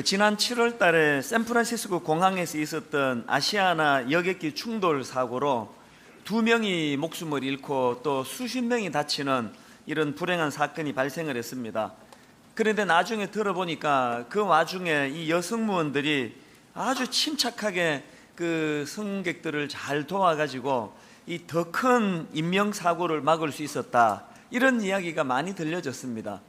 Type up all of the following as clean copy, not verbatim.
지난 7월 달에 샌프란시스코 공항에서 있었던 아시아나 여객기 충돌 사고로 2명이 목숨을 잃고 또 수십 명이 다치는 이런 불행한 사건이 발생을 했습니다. 그런데 나중에 들어보니까 그 와중에 이 여승무원들이 아주 침착하게 그 승객들을 잘 도와가지고 이 더 큰 인명사고를 막을 수 있었다, 이런 이야기가 많이 들려졌습니다.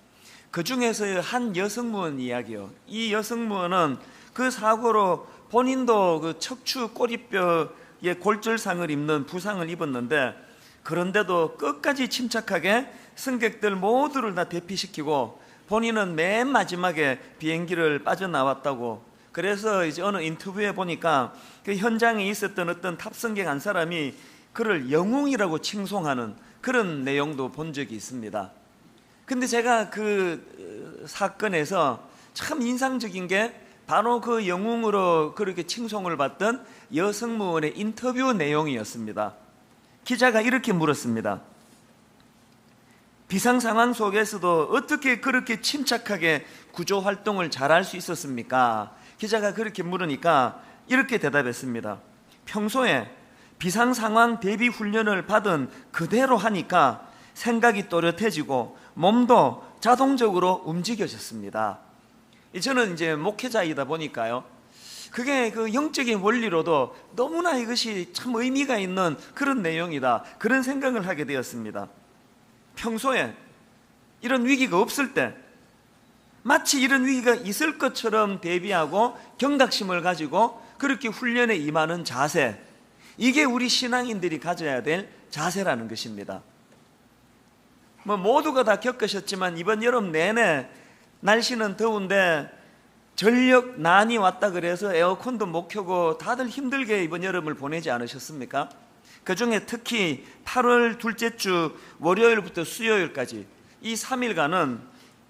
그 중에서 한 여승무원 이야기요. 이 여승무원은 그 사고로 본인도 그 척추 꼬리뼈에 골절상을 입는 부상을 입었는데, 그런데도 끝까지 침착하게 승객들 모두를 다 대피시키고 본인은 맨 마지막에 비행기를 빠져나왔다고. 그래서 이제 어느 인터뷰에 보니까 그 현장에 있었던 어떤 탑승객 한 사람이 그를 영웅이라고 칭송하는 그런 내용도 본 적이 있습니다. 근데 제가 그 사건에서 참 인상적인 게 바로 그 영웅으로 그렇게 칭송을 받던 여승무원의 인터뷰 내용이었습니다. 기자가 이렇게 물었습니다. 비상 상황 속에서도 어떻게 그렇게 침착하게 구조 활동을 잘할 수 있었습니까? 기자가 그렇게 물으니까 이렇게 대답했습니다. 평소에 비상 상황 대비 훈련을 받은 그대로 하니까 생각이 또렷해지고 몸도 자동적으로 움직여졌습니다. 저는 이제 목회자이다 보니까요, 그게 그 영적인 원리로도 너무나 이것이 참 의미가 있는 그런 내용이다, 그런 생각을 하게 되었습니다. 평소에 이런 위기가 없을 때 마치 이런 위기가 있을 것처럼 대비하고 경각심을 가지고 그렇게 훈련에 임하는 자세, 이게 우리 신앙인들이 가져야 될 자세라는 것입니다. 모두가 다 겪으셨지만 이번 여름 내내 날씨는 더운데 전력난이 왔다 그래서 에어컨도 못 켜고 다들 힘들게 이번 여름을 보내지 않으셨습니까? 그 중에 특히 8월 둘째 주 월요일부터 수요일까지 이 3일간은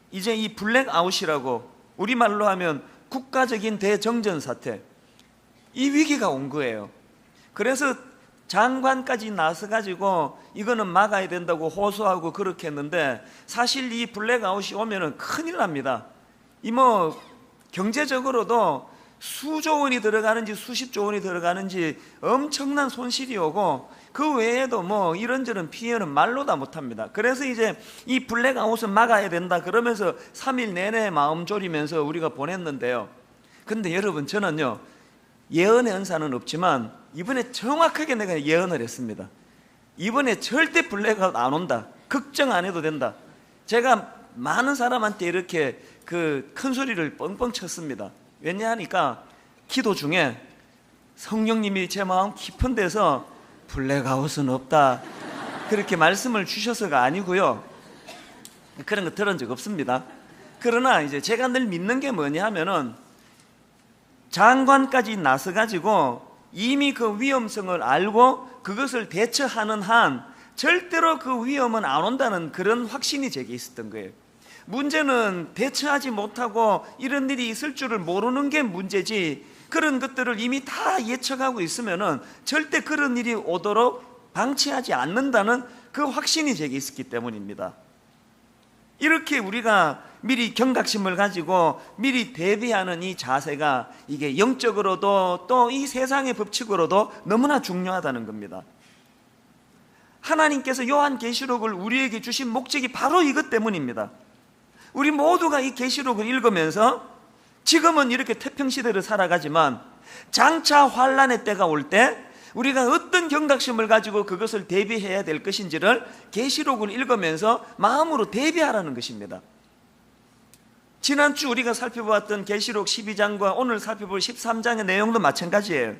이제 이 블랙아웃이라고 우리말로 하면 국가적인 대정전 사태, 이 위기가 온 거예요. 그래서 장관까지 나서가지고 이거는 막아야 된다고 호소하고 그렇게 했는데, 사실 이 블랙아웃이 오면은 큰일 납니다. 경제적으로도 수조 원이 들어가는지 수십조 원이 들어가는지 엄청난 손실이 오고, 그 외에도 이런저런 피해는 말로 다 못합니다. 그래서 이제 이 블랙아웃은 막아야 된다 그러면서 3일 내내 마음 졸이면서 우리가 보냈는데요. 근데 여러분, 저는요, 예언의 은사는 없지만 이번에 정확하게 내가 예언을 했습니다. 이번에 절대 블랙아웃 안 온다, 걱정 안 해도 된다. 제가 많은 사람한테 이렇게 그 큰 소리를 뻥뻥 쳤습니다. 왜냐하니까 기도 중에 성령님이 제 마음 깊은 데서 블랙아웃은 없다, 그렇게 말씀을 주셔서가 아니고요, 그런 거 들은 적 없습니다. 그러나 이제 제가 늘 믿는 게 뭐냐 하면은, 장관까지 나서가지고 이미 그 위험성을 알고 그것을 대처하는 한 절대로 그 위험은 안 온다는 그런 확신이 제게 있었던 거예요. 문제는 대처하지 못하고 이런 일이 있을 줄을 모르는 게 문제지, 그런 것들을 이미 다 예측하고 있으면은 절대 그런 일이 오도록 방치하지 않는다는 그 확신이 제게 있었기 때문입니다. 이렇게 우리가 미리 경각심을 가지고 미리 대비하는 이 자세가, 이게 영적으로도 또 이 세상의 법칙으로도 너무나 중요하다는 겁니다. 하나님께서 요한계시록을 우리에게 주신 목적이 바로 이것 때문입니다. 우리 모두가 이 계시록을 읽으면서 지금은 이렇게 태평시대를 살아가지만 장차 환란의 때가 올 때 우리가 어떤 경각심을 가지고 그것을 대비해야 될 것인지를 계시록을 읽으면서 마음으로 대비하라는 것입니다. 지난주 우리가 살펴보았던 계시록 12장과 오늘 살펴볼 13장의 내용도 마찬가지예요.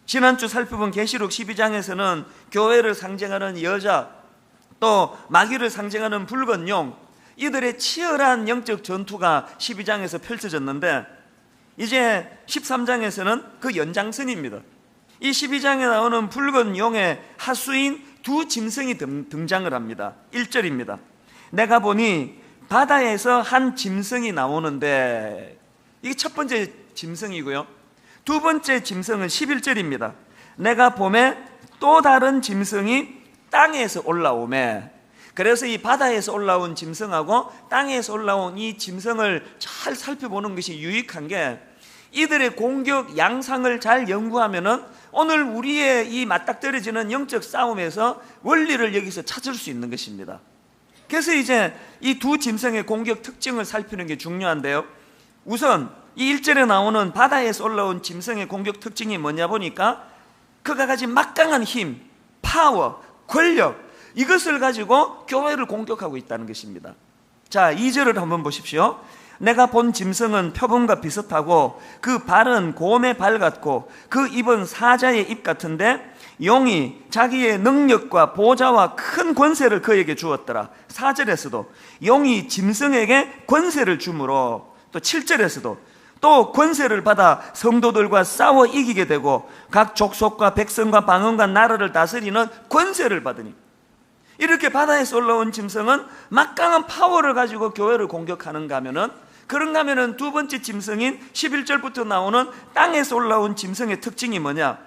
지난주 살펴본 계시록 12장에서는 교회를 상징하는 여자, 또 마귀를 상징하는 붉은 용, 이들의 치열한 영적 전투가 12장에서 펼쳐졌는데, 이제 13장에서는 그 연장선입니다. 이 12장에 나오는 붉은 용의 하수인 두 짐승이 등장을 합니다. 1절입니다. 내가 보니 바다에서 한 짐승이 나오는데, 이게 첫 번째 짐승이고요. 두 번째 짐승은 11절입니다. 내가 봄에 또 다른 짐승이 땅에서 올라오매. 그래서 이 바다에서 올라온 짐승하고 땅에서 올라온 이 짐승을 잘 살펴보는 것이 유익한 게, 이들의 공격 양상을 잘 연구하면은 오늘 우리의 이 맞닥뜨려지는 영적 싸움에서 원리를 여기서 찾을 수 있는 것입니다. 그래서 이제 이 두 짐승의 공격 특징을 살피는 게 중요한데요. 우선 이 1절에 나오는 바다에서 올라온 짐승의 공격 특징이 뭐냐 보니까, 그가 가진 막강한 힘, 파워, 권력, 이것을 가지고 교회를 공격하고 있다는 것입니다. 자, 2절을 한번 보십시오. 내가 본 짐승은 표범과 비슷하고 그 발은 곰의 발 같고 그 입은 사자의 입 같은데 용이 자기의 능력과 보좌와 큰 권세를 그에게 주었더라. 4절에서도 용이 짐승에게 권세를 주므로, 또 7절에서도 또 권세를 받아 성도들과 싸워 이기게 되고 각 족속과 백성과 방언과 나라를 다스리는 권세를 받으니, 이렇게 바다에서 올라온 짐승은 막강한 파워를 가지고 교회를 공격하는가 하면은, 그런가 하면은 두 번째 짐승인 11절부터 나오는 땅에서 올라온 짐승의 특징이 뭐냐?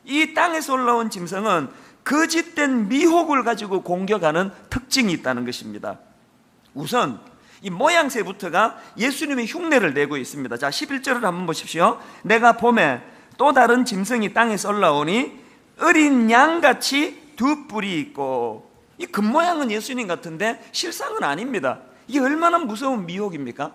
이 땅에서 올라온 짐승은 거짓된 미혹을 가지고 공격하는 특징이 있다는 것입니다. 우선 이 모양새부터가 예수님의 흉내를 내고 있습니다. 자, 11절을 한번 보십시오. 내가 봄에 또 다른 짐승이 땅에서 올라오니 어린 양같이 두 뿔이 있고, 이 겉모양은 예수님 같은데 실상은 아닙니다. 이게 얼마나 무서운 미혹입니까?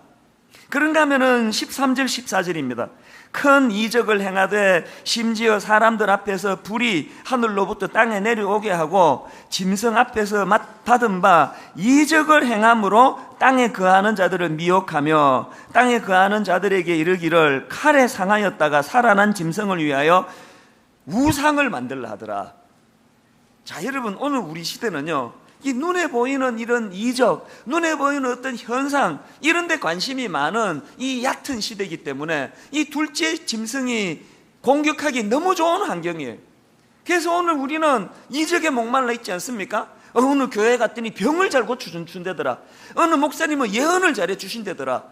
그런가 하면은 13절 14절입니다. 큰 이적을 행하되 심지어 사람들 앞에서 불이 하늘로부터 땅에 내려오게 하고 짐승 앞에서 받은 바 이적을 행함으로 땅에 거하는 자들을 미혹하며 땅에 거하는 자들에게 이르기를 칼에 상하였다가 살아난 짐승을 위하여 우상을 만들라 하더라. 자, 여러분, 오늘 우리 시대는요, 이 눈에 보이는 이런 이적, 눈에 보이는 어떤 현상, 이런 데 관심이 많은 이 얕은 시대이기 때문에 이 둘째 짐승이 공격하기 너무 좋은 환경이에요. 그래서 오늘 우리는 이적에 목말라 있지 않습니까? 어느 교회 갔더니 병을 잘 고쳐준다더라, 어느 목사님은 예언을 잘해 주신다더라.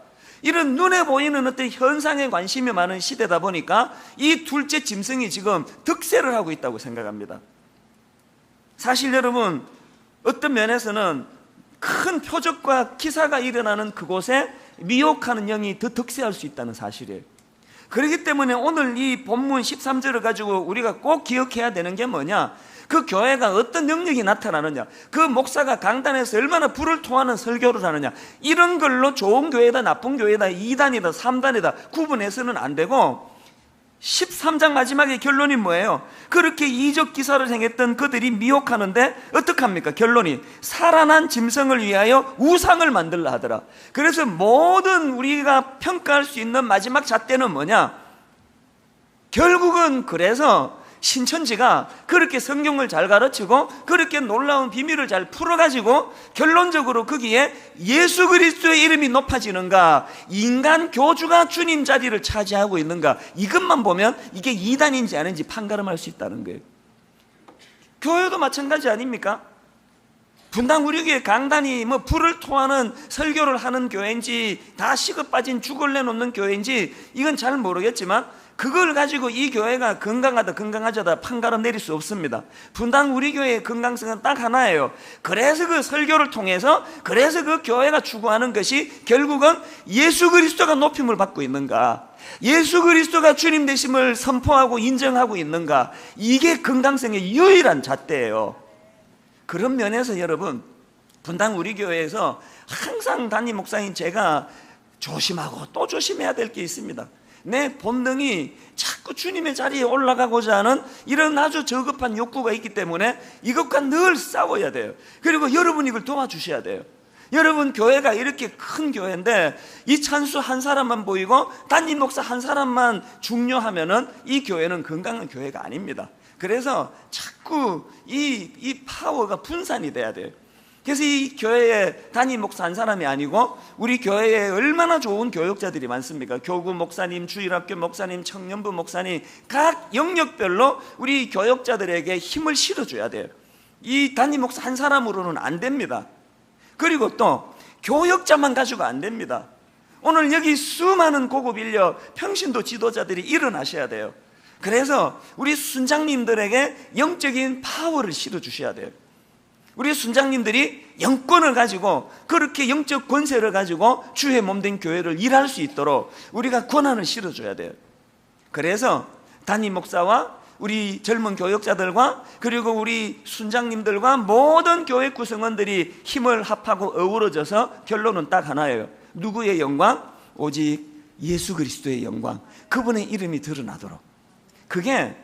이런 눈에 보이는 어떤 현상에 관심이 많은 시대다 보니까 이 둘째 짐승이 지금 득세를 하고 있다고 생각합니다. 사실 여러분, 어떤 면에서는 큰 표적과 기사가 일어나는 그곳에 미혹하는 영이 더 득세할 수 있다는 사실이에요. 그렇기 때문에 오늘 이 본문 13절을 가지고 우리가 꼭 기억해야 되는 게 뭐냐, 그 교회가 어떤 능력이 나타나느냐, 그 목사가 강단에서 얼마나 불을 토하는 설교를 하느냐, 이런 걸로 좋은 교회다 나쁜 교회다 2단이다 3단이다 구분해서는 안 되고, 13장 마지막에 결론이 뭐예요? 그렇게 이적 기사를 행했던 그들이 미혹하는데 어떡합니까? 결론이 살아난 짐승을 위하여 우상을 만들라 하더라. 그래서 모든 우리가 평가할 수 있는 마지막 잣대는 뭐냐? 결국은 그래서 신천지가 그렇게 성경을 잘 가르치고 그렇게 놀라운 비밀을 잘 풀어가지고 결론적으로 거기에 예수 그리스도의 이름이 높아지는가, 인간 교주가 주님 자리를 차지하고 있는가, 이것만 보면 이게 이단인지 아닌지 판가름할 수 있다는 거예요. 교회도 마찬가지 아닙니까? 분당 우리 교회 강단이 뭐 불을 토하는 설교를 하는 교회인지 다 식어 빠진 죽을 내놓는 교회인지 이건 잘 모르겠지만, 그걸 가지고 이 교회가 건강하다 건강하자다 판가름 내릴 수 없습니다. 분당 우리 교회의 건강성은 딱 하나예요. 그래서 그 설교를 통해서, 그래서 그 교회가 추구하는 것이 결국은 예수 그리스도가 높임을 받고 있는가, 예수 그리스도가 주님 되심을 선포하고 인정하고 있는가, 이게 건강성의 유일한 잣대예요. 그런 면에서 여러분, 분당 우리 교회에서 항상 담임 목사인 제가 조심하고 또 조심해야 될 게 있습니다. 내 본능이 자꾸 주님의 자리에 올라가고자 하는 이런 아주 저급한 욕구가 있기 때문에 이것과 늘 싸워야 돼요. 그리고 여러분이 이걸 도와주셔야 돼요. 여러분, 교회가 이렇게 큰 교회인데 이 찬수 한 사람만 보이고 담임 목사 한 사람만 중요하면은 이 교회는 건강한 교회가 아닙니다. 그래서 자꾸 이 파워가 분산이 돼야 돼요. 그래서 이 교회에 담임 목사 한 사람이 아니고 우리 교회에 얼마나 좋은 교역자들이 많습니까? 교구 목사님, 주일학교 목사님, 청년부 목사님, 각 영역별로 우리 교역자들에게 힘을 실어줘야 돼요. 이 담임 목사 한 사람으로는 안 됩니다. 그리고 또 교역자만 가지고 안 됩니다. 오늘 여기 수많은 고급 인력, 평신도 지도자들이 일어나셔야 돼요. 그래서 우리 순장님들에게 영적인 파워를 실어주셔야 돼요. 우리 순장님들이 영권을 가지고 그렇게 영적 권세를 가지고 주의 몸된 교회를 일할 수 있도록 우리가 권한을 실어줘야 돼요. 그래서 담임 목사와 우리 젊은 교역자들과 그리고 우리 순장님들과 모든 교회 구성원들이 힘을 합하고 어우러져서 결론은 딱 하나예요. 누구의 영광? 오직 예수 그리스도의 영광, 그분의 이름이 드러나도록. 그게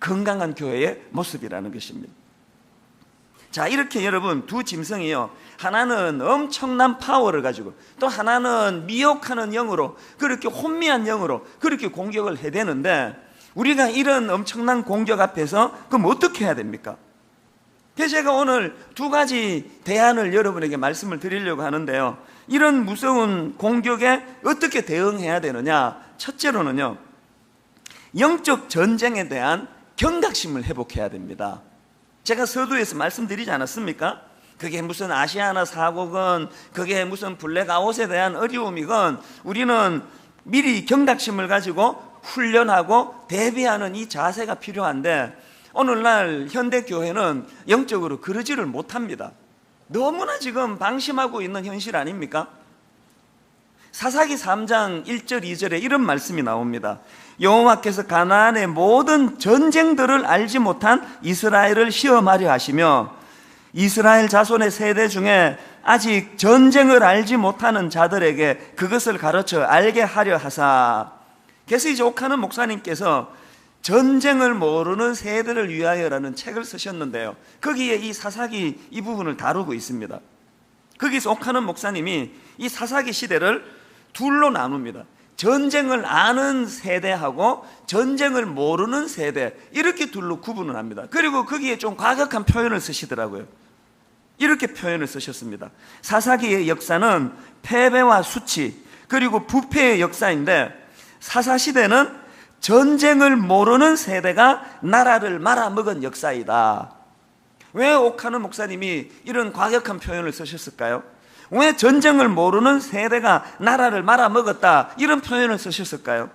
건강한 교회의 모습이라는 것입니다. 자, 이렇게 여러분 두 짐승이요, 하나는 엄청난 파워를 가지고 또 하나는 미혹하는 영으로, 그렇게 혼미한 영으로 그렇게 공격을 해대는데, 우리가 이런 엄청난 공격 앞에서 그럼 어떻게 해야 됩니까? 그래서 제가 오늘 두 가지 대안을 여러분에게 말씀을 드리려고 하는데요, 이런 무서운 공격에 어떻게 대응해야 되느냐. 첫째로는요, 영적 전쟁에 대한 경각심을 회복해야 됩니다. 제가 서두에서 말씀드리지 않았습니까? 그게 무슨 아시아나 사고건, 그게 무슨 블랙아웃에 대한 어려움이건, 우리는 미리 경각심을 가지고 훈련하고 대비하는 이 자세가 필요한데, 오늘날 현대교회는 영적으로 그러지를 못합니다. 너무나 지금 방심하고 있는 현실 아닙니까? 사사기 3장 1절 2절에 이런 말씀이 나옵니다. 여호와께서 가나안의 모든 전쟁들을 알지 못한 이스라엘을 시험하려 하시며 이스라엘 자손의 세대 중에 아직 전쟁을 알지 못하는 자들에게 그것을 가르쳐 알게 하려 하사. 그래서 이제 옥하는 목사님께서 전쟁을 모르는 세대를 위하여라는 책을 쓰셨는데요, 거기에 이 사사기 이 부분을 다루고 있습니다. 거기서 옥하는 목사님이 이 사사기 시대를 둘로 나눕니다. 전쟁을 아는 세대하고 전쟁을 모르는 세대, 이렇게 둘로 구분을 합니다. 그리고 거기에 좀 과격한 표현을 쓰시더라고요. 이렇게 표현을 쓰셨습니다. 사사기의 역사는 패배와 수치 그리고 부패의 역사인데, 사사시대는 전쟁을 모르는 세대가 나라를 말아먹은 역사이다. 왜 옥하는 목사님이 이런 과격한 표현을 쓰셨을까요? 왜 전쟁을 모르는 세대가 나라를 말아먹었다, 이런 표현을 쓰셨을까요?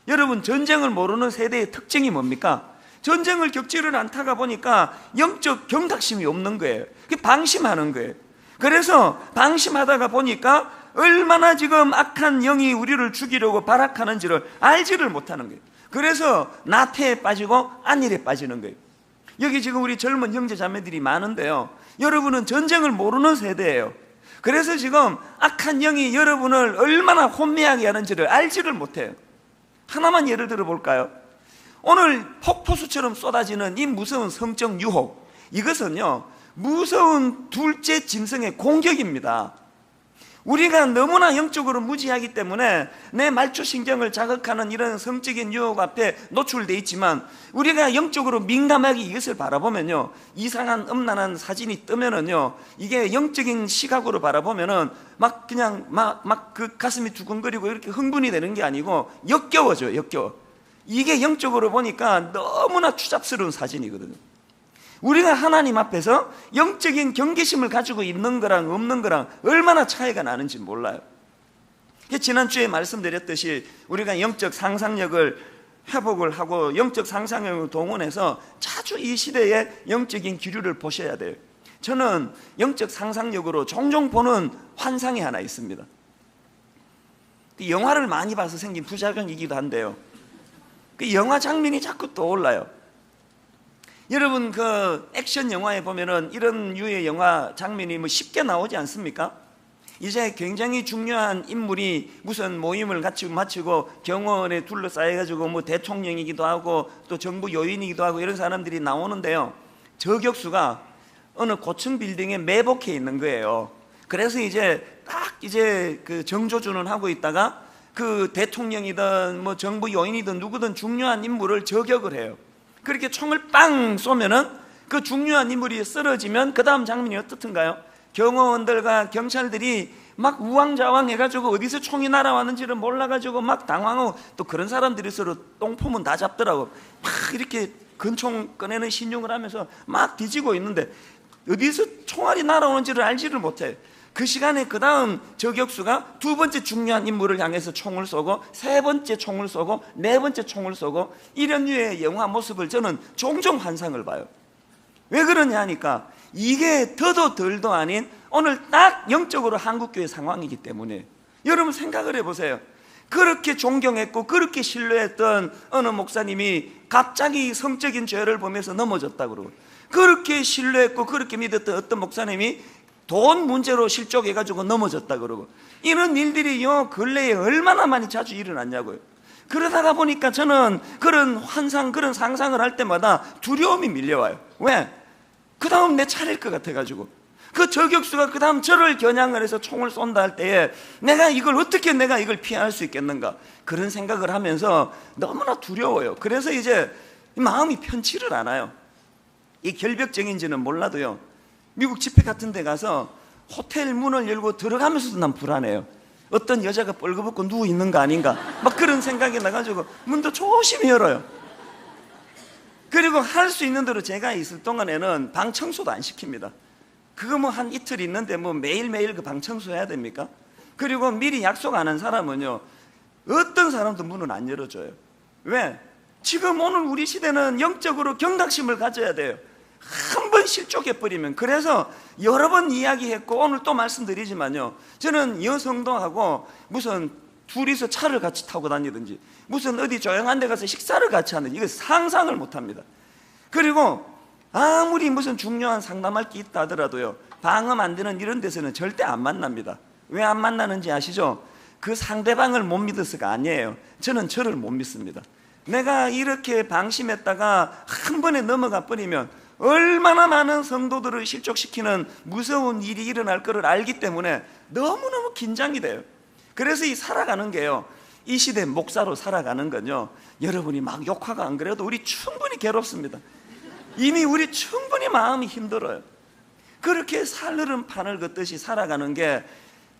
여러분, 전쟁을 모르는 세대의 특징이 뭡니까? 전쟁을 겪지를 않다가 보니까 영적 경각심이 없는 거예요. 방심하는 거예요. 그래서 방심하다가 보니까 얼마나 지금 악한 영이 우리를 죽이려고 발악하는지를 알지를 못하는 거예요. 그래서 나태에 빠지고 안일에 빠지는 거예요. 여기 지금 우리 젊은 형제 자매들이 많은데요, 여러분은 전쟁을 모르는 세대예요. 그래서 지금 악한 영이 여러분을 얼마나 혼미하게 하는지를 알지를 못해요. 하나만 예를 들어 볼까요? 오늘 폭포수처럼 쏟아지는 이 무서운 성적 유혹, 이것은요 무서운 둘째 짐승의 공격입니다. 우리가 너무나 영적으로 무지하기 때문에 내 말초신경을 자극하는 이런 성적인 유혹 앞에 노출되어 있지만, 우리가 영적으로 민감하게 이것을 바라보면요, 이상한 음란한 사진이 뜨면은요, 이게 영적인 시각으로 바라보면은 막 그냥 막 그 가슴이 두근거리고 이렇게 흥분이 되는 게 아니고 역겨워져요. 역겨워. 이게 영적으로 보니까 너무나 추잡스러운 사진이거든요. 우리가 하나님 앞에서 영적인 경계심을 가지고 있는 거랑 없는 거랑 얼마나 차이가 나는지 몰라요. 지난주에 말씀드렸듯이 우리가 영적 상상력을 회복을 하고 영적 상상력을 동원해서 자주 이 시대의 영적인 기류를 보셔야 돼요. 저는 영적 상상력으로 종종 보는 환상이 하나 있습니다. 영화를 많이 봐서 생긴 부작용이기도 한데요, 그 영화 장면이 자꾸 떠올라요. 여러분, 그 액션 영화에 보면은 이런 류의 영화 장면이 뭐 쉽게 나오지 않습니까? 이제 굉장히 중요한 인물이 무슨 모임을 마치고 경호원에 둘러싸여가지고 뭐 대통령이기도 하고 또 정부 요인이기도 하고 이런 사람들이 나오는데요, 저격수가 어느 고층 빌딩에 매복해 있는 거예요. 그래서 이제 딱 이제 그 정조준을 하고 있다가 그 대통령이든 뭐 정부 요인이든 누구든 중요한 인물을 저격을 해요. 그렇게 총을 빵 쏘면은 그 중요한 인물이 쓰러지면 그 다음 장면이 어떻든가요? 경호원들과 경찰들이 막 우왕좌왕 해가지고 어디서 총이 날아왔는지를 몰라가지고 막 당황하고, 또 그런 사람들이 서로 똥포문 다 잡더라고. 막 이렇게 근총 꺼내는 신용을 하면서 막 뒤지고 있는데 어디서 총알이 날아오는지를 알지를 못해. 그 시간에 그 다음 저격수가 두 번째 중요한 인물을 향해서 총을 쏘고 세 번째 총을 쏘고 네 번째 총을 쏘고, 이런 류의 영화 모습을 저는 종종 환상을 봐요. 왜 그러냐 하니까 이게 더도 덜도 아닌 오늘 딱 영적으로 한국교회 상황이기 때문에 여러분 생각을 해보세요. 그렇게 존경했고 그렇게 신뢰했던 어느 목사님이 갑자기 성적인 죄를 보면서 넘어졌다 그러고, 그렇게 신뢰했고 그렇게 믿었던 어떤 목사님이 돈 문제로 실족해가지고 넘어졌다 그러고, 이런 일들이 요 근래에 얼마나 많이 자주 일어났냐고요. 그러다가 보니까 저는 그런 환상, 그런 상상을 할 때마다 두려움이 밀려와요. 왜? 그 다음 내 차례일 것 같아가지고, 그 저격수가 그 다음 저를 겨냥을 해서 총을 쏜다 할 때에 내가 이걸 피할 수 있겠는가, 그런 생각을 하면서 너무나 두려워요. 그래서 이제 마음이 편치를 않아요. 이 결벽증인지는 몰라도요, 미국 집회 같은 데 가서 호텔 문을 열고 들어가면서도 난 불안해요. 어떤 여자가 뻘거벗고 누워 있는 거 아닌가, 막 그런 생각이 나가지고 문도 조심히 열어요. 그리고 할 수 있는 대로 제가 있을 동안에는 방 청소도 안 시킵니다. 그거 뭐 한 이틀 있는데 뭐 매일매일 그 방 청소해야 됩니까? 그리고 미리 약속 안 한 사람은요, 어떤 사람도 문을 안 열어줘요. 왜? 지금 오늘 우리 시대는 영적으로 경각심을 가져야 돼요. 한 번 실족해버리면. 그래서 여러 번 이야기했고 오늘 또 말씀드리지만요, 저는 여성도하고 무슨 둘이서 차를 같이 타고 다니든지 무슨 어디 조용한 데 가서 식사를 같이 하는지 이거 상상을 못합니다. 그리고 아무리 무슨 중요한 상담할 게 있다 하더라도요, 방음 안 되는 이런 데서는 절대 안 만납니다. 왜 안 만나는지 아시죠? 그 상대방을 못 믿어서가 아니에요. 저는 저를 못 믿습니다. 내가 이렇게 방심했다가 한 번에 넘어가 버리면 얼마나 많은 성도들을 실족시키는 무서운 일이 일어날 것을 알기 때문에 너무너무 긴장이 돼요. 그래서 이 살아가는 게요, 이 시대 목사로 살아가는 건요, 여러분이 막 욕하고 안 그래도 우리 충분히 괴롭습니다. 이미 우리 충분히 마음이 힘들어요. 그렇게 살얼음 판을 걷듯이 살아가는 게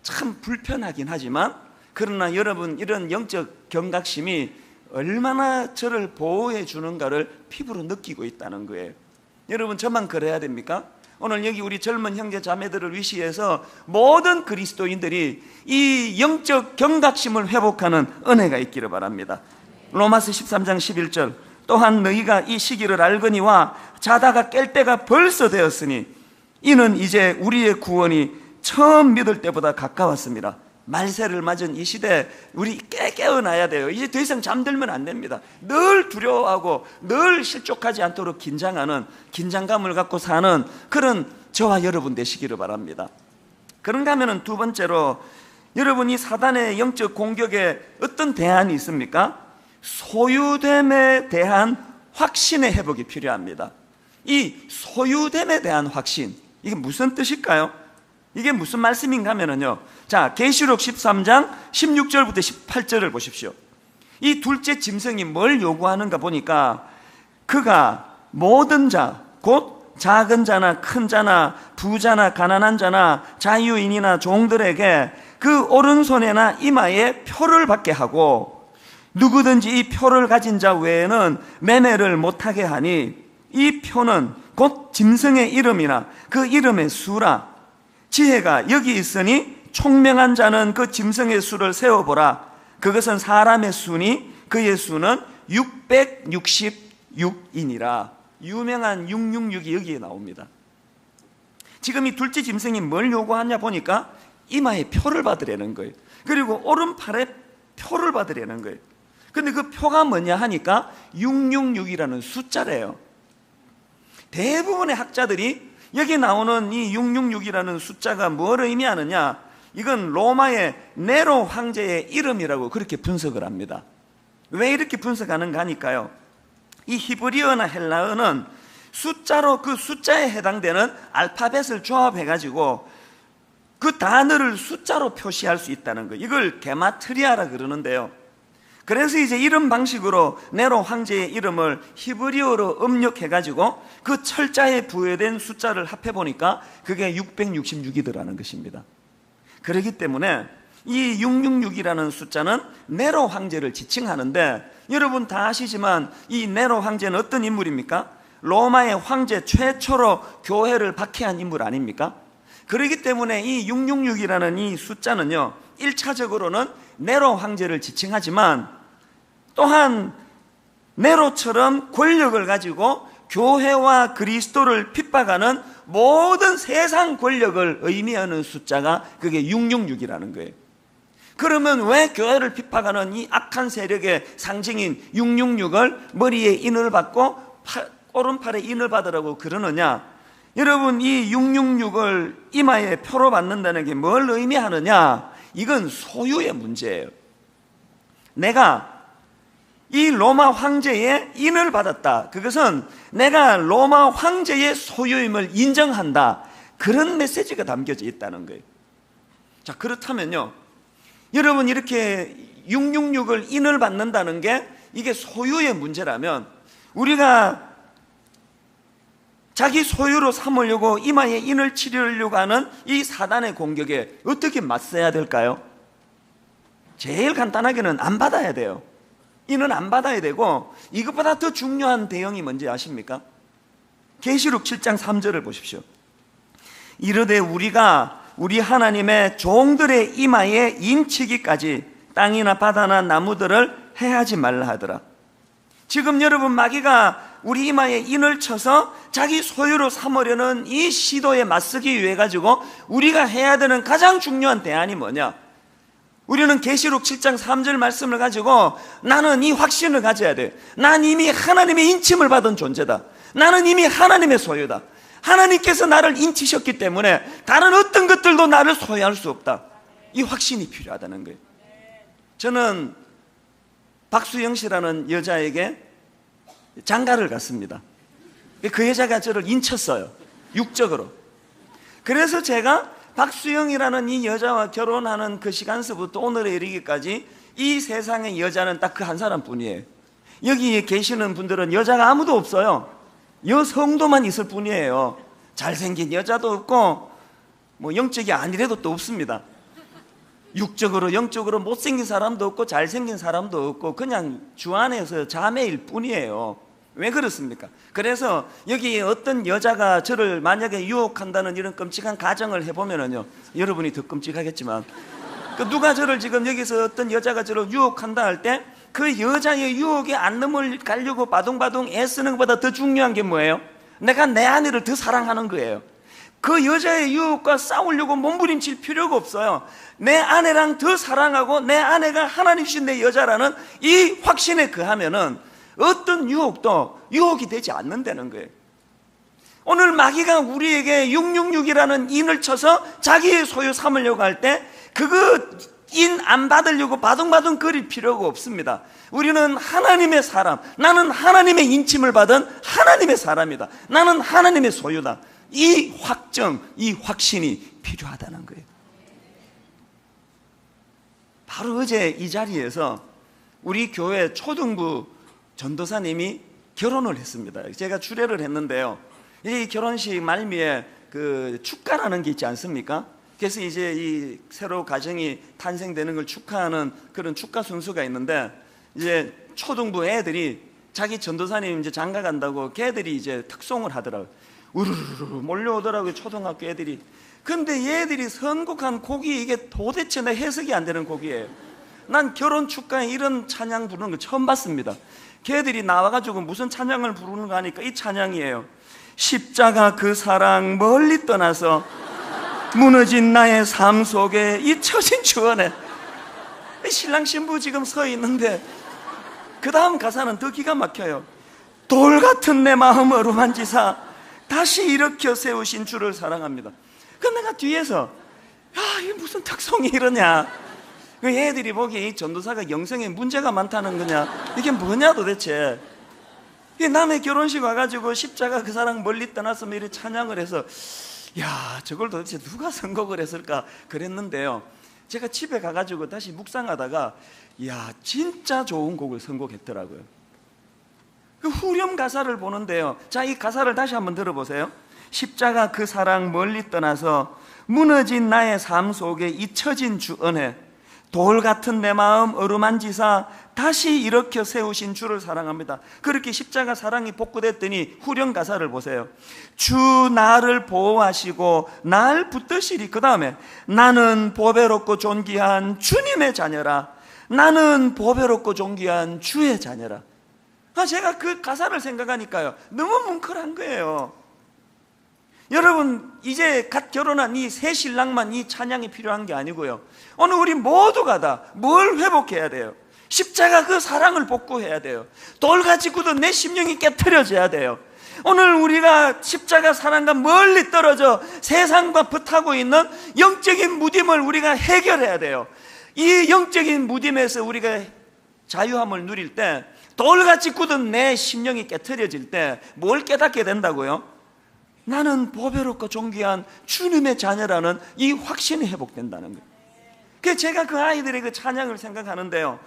참 불편하긴 하지만, 그러나 여러분 이런 영적 경각심이 얼마나 저를 보호해 주는가를 피부로 느끼고 있다는 거예요. 여러분 저만 그래야 됩니까? 오늘 여기 우리 젊은 형제 자매들을 위시해서 모든 그리스도인들이 이 영적 경각심을 회복하는 은혜가 있기를 바랍니다. 로마서 13장 11절, 또한 너희가 이 시기를 알거니와 자다가 깰 때가 벌써 되었으니 이는 이제 우리의 구원이 처음 믿을 때보다 가까웠습니다. 말세를 맞은 이 시대 우리 깨어나야 돼요. 이제 더 이상 잠들면 안 됩니다. 늘 두려워하고 늘 실족하지 않도록 긴장감을 갖고 사는 그런 저와 여러분 되시기를 바랍니다. 그런가 하면 두 번째로, 여러분이 사단의 영적 공격에 어떤 대안이 있습니까? 소유됨에 대한 확신의 회복이 필요합니다. 이 소유됨에 대한 확신, 이게 무슨 뜻일까요? 이게 무슨 말씀인가 하면요, 자, 계시록 13장 16절부터 18절을 보십시오. 이 둘째 짐승이 뭘 요구하는가 보니까, 그가 모든 자, 곧 작은 자나 큰 자나 부자나 가난한 자나 자유인이나 종들에게 그 오른손에나 이마에 표를 받게 하고, 누구든지 이 표를 가진 자 외에는 매매를 못하게 하니, 이 표는 곧 짐승의 이름이나 그 이름의 수라. 지혜가 여기 있으니 총명한 자는 그 짐승의 수를 세어보라. 그것은 사람의 수니 그의 수는 666이니라. 유명한 666이 여기에 나옵니다. 지금 이 둘째 짐승이 뭘 요구하냐 보니까 이마에 표를 받으려는 거예요. 그리고 오른팔에 표를 받으려는 거예요. 근데 그 표가 뭐냐 하니까 666이라는 숫자래요. 대부분의 학자들이 여기 나오는 이 666이라는 숫자가 뭘 의미하느냐, 이건 로마의 네로 황제의 이름이라고 그렇게 분석을 합니다. 왜 이렇게 분석하는가 하니까요, 이 히브리어나 헬라어는 숫자로 그 숫자에 해당되는 알파벳을 조합해가지고 그 단어를 숫자로 표시할 수 있다는 거예요. 이걸 게마트리아라 그러는데요, 그래서 이제 이런 방식으로 네로 황제의 이름을 히브리어로 음력해가지고 그 철자에 부여된 숫자를 합해보니까 그게 666이더라는 것입니다. 그렇기 때문에 이 666이라는 숫자는 네로 황제를 지칭하는데, 여러분 다 아시지만 이 네로 황제는 어떤 인물입니까? 로마의 황제 최초로 교회를 박해한 인물 아닙니까? 그렇기 때문에 이 666이라는 이 숫자는요, 1차적으로는 네로 황제를 지칭하지만 또한 네로처럼 권력을 가지고 교회와 그리스도를 핍박하는 모든 세상 권력을 의미하는 숫자가 그게 666이라는 거예요. 그러면 왜 교회를 핍박하는 이 악한 세력의 상징인 666을 머리에 인을 받고 오른팔에 인을 받으라고 그러느냐? 여러분, 이 666을 이마에 표로 받는다는 게 뭘 의미하느냐? 이건 소유의 문제예요. 내가 이 로마 황제의 인을 받았다. 그것은 내가 로마 황제의 소유임을 인정한다. 그런 메시지가 담겨져 있다는 거예요. 자, 그렇다면요, 여러분, 이렇게 666을 인을 받는다는 게 이게 소유의 문제라면 우리가 자기 소유로 삼으려고 이마에 인을 치려고 하는 이 사단의 공격에 어떻게 맞서야 될까요? 제일 간단하게는 안 받아야 돼요. 인은 안 받아야 되고, 이것보다 더 중요한 대응이 뭔지 아십니까? 계시록 7장 3절을 보십시오. 이르되 우리가 우리 하나님의 종들의 이마에 인치기까지 땅이나 바다나 나무들을 해하지 말라 하더라. 지금 여러분, 마귀가 우리 이마에 인을 쳐서 자기 소유로 삼으려는 이 시도에 맞서기 위해 가지고 우리가 해야 되는 가장 중요한 대안이 뭐냐? 우리는 계시록 7장 3절 말씀을 가지고 나는 이 확신을 가져야 돼. 난 이미 하나님의 인침을 받은 존재다. 나는 이미 하나님의 소유다. 하나님께서 나를 인치셨기 때문에 다른 어떤 것들도 나를 소유할 수 없다. 이 확신이 필요하다는 거예요. 저는 박수영 씨라는 여자에게 장가를 갔습니다. 그 여자가 저를 인쳤어요, 육적으로. 그래서 제가 박수영이라는 이 여자와 결혼하는 그 시간서부터 오늘에 이르기까지 이 세상의 여자는 딱 그 한 사람뿐이에요. 여기에 계시는 분들은 여자가 아무도 없어요. 여성도만 있을 뿐이에요. 잘생긴 여자도 없고 뭐 영적이 아니래도 또 없습니다. 육적으로 영적으로 못생긴 사람도 없고 잘생긴 사람도 없고 그냥 주 안에서 자매일 뿐이에요. 왜 그렇습니까? 그래서 여기에 어떤 여자가 저를 만약에 유혹한다는 이런 끔찍한 가정을 해보면은요, 여러분이 더 끔찍하겠지만, 누가 저를 지금 여기서 어떤 여자가 저를 유혹한다 할 때 그 여자의 유혹에 안 넘어가려고 바둥바둥 애쓰는 것보다 더 중요한 게 뭐예요? 내가 내 아내를 더 사랑하는 거예요. 그 여자의 유혹과 싸우려고 몸부림칠 필요가 없어요. 내 아내랑 더 사랑하고 내 아내가 하나님이신 내 여자라는 이 확신에 거하면은 어떤 유혹도 유혹이 되지 않는다는 거예요. 오늘 마귀가 우리에게 666이라는 인을 쳐서 자기의 소유 삼으려고 할 때 그거 인 안 받으려고 바둥바둥 거릴 필요가 없습니다. 우리는 하나님의 사람, 나는 하나님의 인침을 받은 하나님의 사람이다. 나는 하나님의 소유다. 이 확정, 이 확신이 필요하다는 거예요. 바로 어제 이 자리에서 우리 교회 초등부 전도사님이 결혼을 했습니다. 제가 주례를 했는데요, 이 결혼식 말미에 그 축가라는 게 있지 않습니까? 그래서 이제 이 새로 가정이 탄생되는 걸 축하하는 그런 축가 순서가 있는데, 이제 초등부 애들이 자기 전도사님 이제 장가 간다고 걔들이 이제 특송을 하더라고요. 우르르르 몰려오더라고요, 초등학교 애들이. 근데 얘들이 선곡한 곡이 이게 도대체 내 해석이 안 되는 곡이에요. 난 결혼 축가에 이런 찬양 부르는 거 처음 봤습니다. 걔들이 나와가지고 무슨 찬양을 부르는가 하니까 이 찬양이에요. 십자가 그 사랑 멀리 떠나서 무너진 나의 삶 속에 잊혀진 주원에. 신랑 신부 지금 서 있는데 그 다음 가사는 더 기가 막혀요. 돌 같은 내 마음 어루만지사 다시 일으켜 세우신 주를 사랑합니다. 그 내가 뒤에서 야, 이게 무슨 특성이 이러냐, 그 애들이 보기에 이 전도사가 영성에 문제가 많다는 거냐, 이게 뭐냐 도대체. 남의 결혼식 와가지고 십자가 그 사랑 멀리 떠나서 이렇게 찬양을 해서 야, 저걸 도대체 누가 선곡을 했을까 그랬는데요, 제가 집에 가가지고 다시 묵상하다가 야, 진짜 좋은 곡을 선곡했더라고요. 그 후렴 가사를 보는데요, 자, 이 가사를 다시 한번 들어보세요. 십자가 그 사랑 멀리 떠나서 무너진 나의 삶 속에 잊혀진 주 은혜, 돌 같은 내 마음 어루만지사 다시 일으켜 세우신 주를 사랑합니다. 그렇게 십자가 사랑이 복구됐더니 후렴 가사를 보세요. 주 나를 보호하시고 날 붙드시리. 그 다음에 나는 보배롭고 존귀한 주님의 자녀라. 나는 보배롭고 존귀한 주의 자녀라. 제가 그 가사를 생각하니까요, 너무 뭉클한 거예요. 여러분, 이제 갓 결혼한 이 새 신랑만 이 찬양이 필요한 게 아니고요, 오늘 우리 모두가 다 뭘 회복해야 돼요? 십자가 그 사랑을 복구해야 돼요. 돌같이 굳은 내 심령이 깨트려져야 돼요. 오늘 우리가 십자가 사랑과 멀리 떨어져 세상과 붙하고 있는 영적인 무딤을 우리가 해결해야 돼요. 이 영적인 무딤에서 우리가 자유함을 누릴 때, 돌같이 굳은 내 심령이 깨트려질 때 뭘 깨닫게 된다고요? 나는 보배롭고 존귀한 주님의 자녀라는 이 확신이 회복된다는 거예요. 그래서 제가 그 아이들의 그 찬양을 생각하는데요,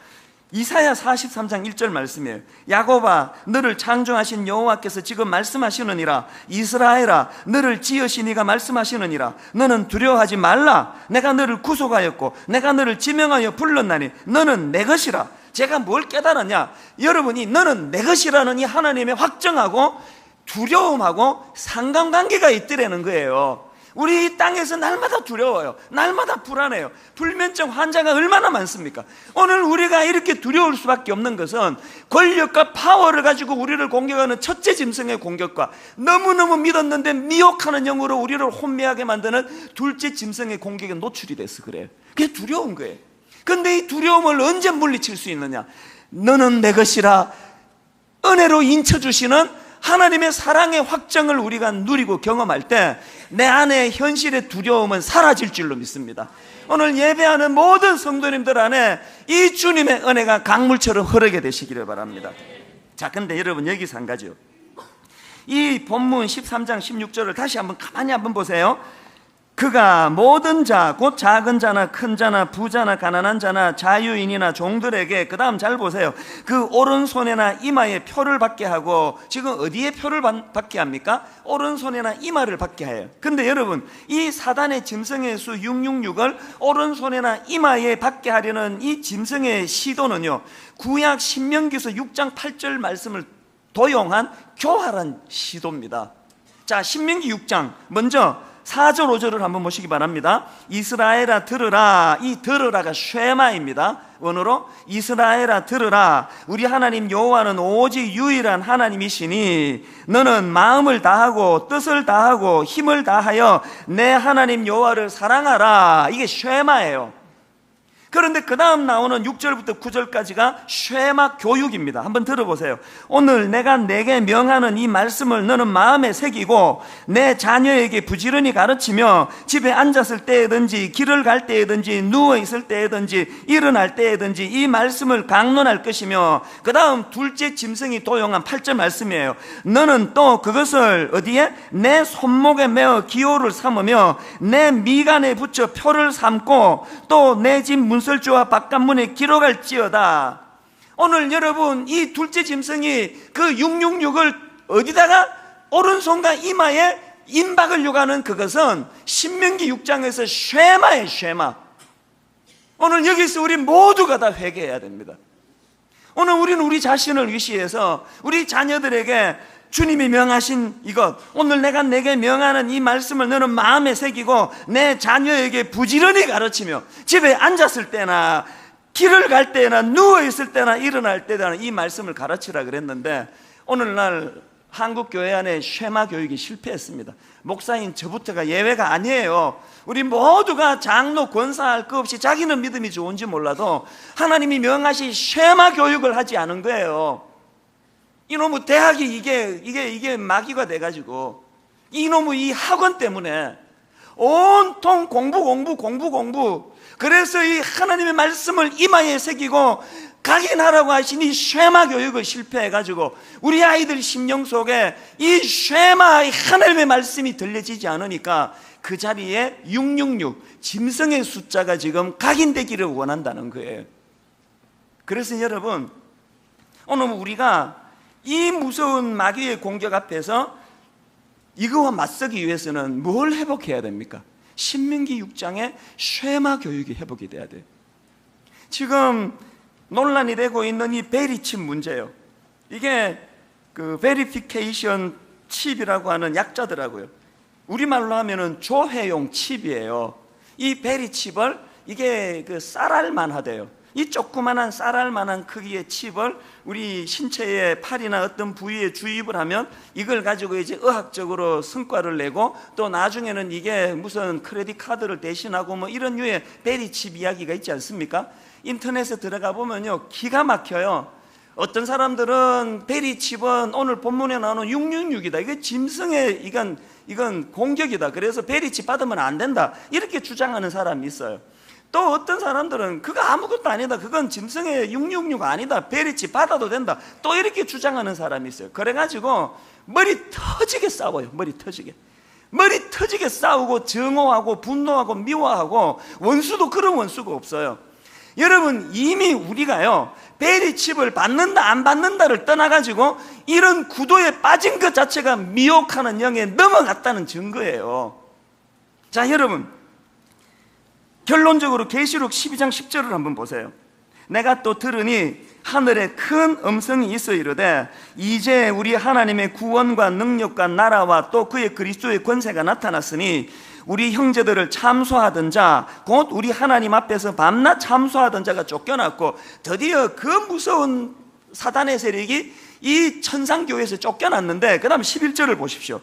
이사야 43장 1절 말씀이에요. 야곱아, 너를 창조하신 여호와께서 지금 말씀하시느니라. 이스라엘아, 너를 지으신 이가 말씀하시느니라. 너는 두려워하지 말라. 내가 너를 구속하였고 내가 너를 지명하여 불렀나니 너는 내 것이라. 제가 뭘 깨달았냐? 여러분이 너는 내 것이라는 이 하나님의 확정하고 두려움하고 상관관계가 있더라는 거예요. 우리 이 땅에서 날마다 두려워요. 날마다 불안해요. 불면증 환자가 얼마나 많습니까? 오늘 우리가 이렇게 두려울 수밖에 없는 것은 권력과 파워를 가지고 우리를 공격하는 첫째 짐승의 공격과 너무너무 믿었는데 미혹하는 영으로 우리를 혼미하게 만드는 둘째 짐승의 공격에 노출이 돼서 그래요. 그게 두려운 거예요. 그런데 이 두려움을 언제 물리칠 수 있느냐? 너는 내 것이라 은혜로 인쳐주시는 하나님의 사랑의 확정을 우리가 누리고 경험할 때 내 안에 현실의 두려움은 사라질 줄로 믿습니다. 오늘 예배하는 모든 성도님들 안에 이 주님의 은혜가 강물처럼 흐르게 되시기를 바랍니다. 자, 근데 여러분, 여기서 한 가지요. 이 본문 13장 16절을 다시 한번 가만히 한번 보세요. 그가 모든 자, 곧 작은 자나 큰 자나 부자나 가난한 자나 자유인이나 종들에게, 그 다음 잘 보세요, 그 오른손에나 이마에 표를 받게 하고, 지금 어디에 표를 받게 합니까? 오른손에나 이마를 받게 해요. 근데 여러분, 이 사단의 짐승의 수 666을 오른손에나 이마에 받게 하려는 이 짐승의 시도는요, 구약 신명기서 6장 8절 말씀을 도용한 교활한 시도입니다. 자, 신명기 6장 먼저 4절 5절을 한번 보시기 바랍니다. 이스라엘아 들으라. 이 들으라가 쉐마입니다. 원어로 이스라엘아 들으라. 우리 하나님 여호와는 오직 유일한 하나님이시니 너는 마음을 다하고 뜻을 다하고 힘을 다하여 내 하나님 여호와를 사랑하라. 이게 쉐마예요. 그런데 그 다음 나오는 6절부터 9절까지가 쉐마 교육입니다. 한번 들어보세요. 오늘 내가 내게 명하는 이 말씀을 너는 마음에 새기고 내 자녀에게 부지런히 가르치며 집에 앉았을 때든지 길을 갈 때든지 누워있을 때든지 일어날 때든지 이 말씀을 강론할 것이며, 그 다음 둘째 짐승이 도용한 8절 말씀이에요. 너는 또 그것을 어디에? 내 손목에 메어 기호를 삼으며 내 미간에 붙여 표를 삼고 또 내 집 문설주와 바깥문에 기록할지어다. 오늘 여러분, 이 둘째 짐승이 그 666을 어디다가 오른손과 이마에 임박으려고 하는 그것은 신명기 6장에서 쉐마예요. 쉐마. 오늘 여기서 우리 모두가 다 회개해야 됩니다. 오늘 우리는 우리 자신을 위시해서 우리 자녀들에게 주님이 명하신 이것, 오늘 내가 내게 명하는 이 말씀을 너는 마음에 새기고 내 자녀에게 부지런히 가르치며 집에 앉았을 때나 길을 갈 때나 누워있을 때나 일어날 때나 이 말씀을 가르치라 그랬는데, 오늘날 한국교회 안에 쉐마 교육이 실패했습니다. 목사인 저부터가 예외가 아니에요. 우리 모두가 장로 권사할 것 없이 자기는 믿음이 좋은지 몰라도 하나님이 명하신 쉐마 교육을 하지 않은 거예요. 이놈의 대학이 이게 마귀가 돼가지고 이놈의 이 학원 때문에 온통 공부. 그래서 이 하나님의 말씀을 이마에 새기고 각인하라고 하신 이 쉐마 교육을 실패해가지고 우리 아이들 심령 속에 이 쉐마, 이 하나님의 말씀이 들려지지 않으니까 그 자리에 666 짐승의 숫자가 지금 각인되기를 원한다는 거예요. 그래서 여러분, 오늘 우리가 이 무서운 마귀의 공격 앞에서 이거와 맞서기 위해서는 뭘 회복해야 됩니까? 신명기 6장의 쉐마 교육이 회복이 돼야 돼요. 지금 논란이 되고 있는 이 베리칩 문제예요. 이게 그 베리피케이션 칩이라고 하는 약자더라고요. 우리말로 하면은 조회용 칩이에요. 이 베리칩을 이게 그 쌀알만 하대요. 이 조그만한 쌀알만한 크기의 칩을 우리 신체의 팔이나 어떤 부위에 주입을 하면 이걸 가지고 이제 의학적으로 성과를 내고, 또 나중에는 이게 무슨 크레딧 카드를 대신하고 뭐 이런 류의 베리칩 이야기가 있지 않습니까? 인터넷에 들어가 보면요, 기가 막혀요. 어떤 사람들은 베리칩은 오늘 본문에 나오는 666이다, 이게 짐승의 이건 공격이다, 그래서 베리칩 받으면 안 된다, 이렇게 주장하는 사람이 있어요. 또 어떤 사람들은 그거 아무것도 아니다, 그건 짐승의 666 아니다, 베리칩 받아도 된다, 또 이렇게 주장하는 사람이 있어요. 그래가지고 머리 터지게 싸워요. 머리 터지게 싸우고 증오하고 분노하고 미워하고, 원수도 그런 원수가 없어요. 여러분, 이미 우리가요, 베리칩을 받는다 안 받는다를 떠나가지고 이런 구도에 빠진 것 자체가 미혹하는 영에 넘어갔다는 증거예요. 자, 여러분, 결론적으로 계시록 12장 10절을 한번 보세요. 내가 또 들으니 하늘에 큰 음성이 있어 이르되, 이제 우리 하나님의 구원과 능력과 나라와 또 그의 그리스도의 권세가 나타났으니 우리 형제들을 참소하던 자, 곧 우리 하나님 앞에서 밤낮 참소하던 자가 쫓겨났고, 드디어 그 무서운 사단의 세력이 이 천상교회에서 쫓겨났는데, 그 다음 11절을 보십시오.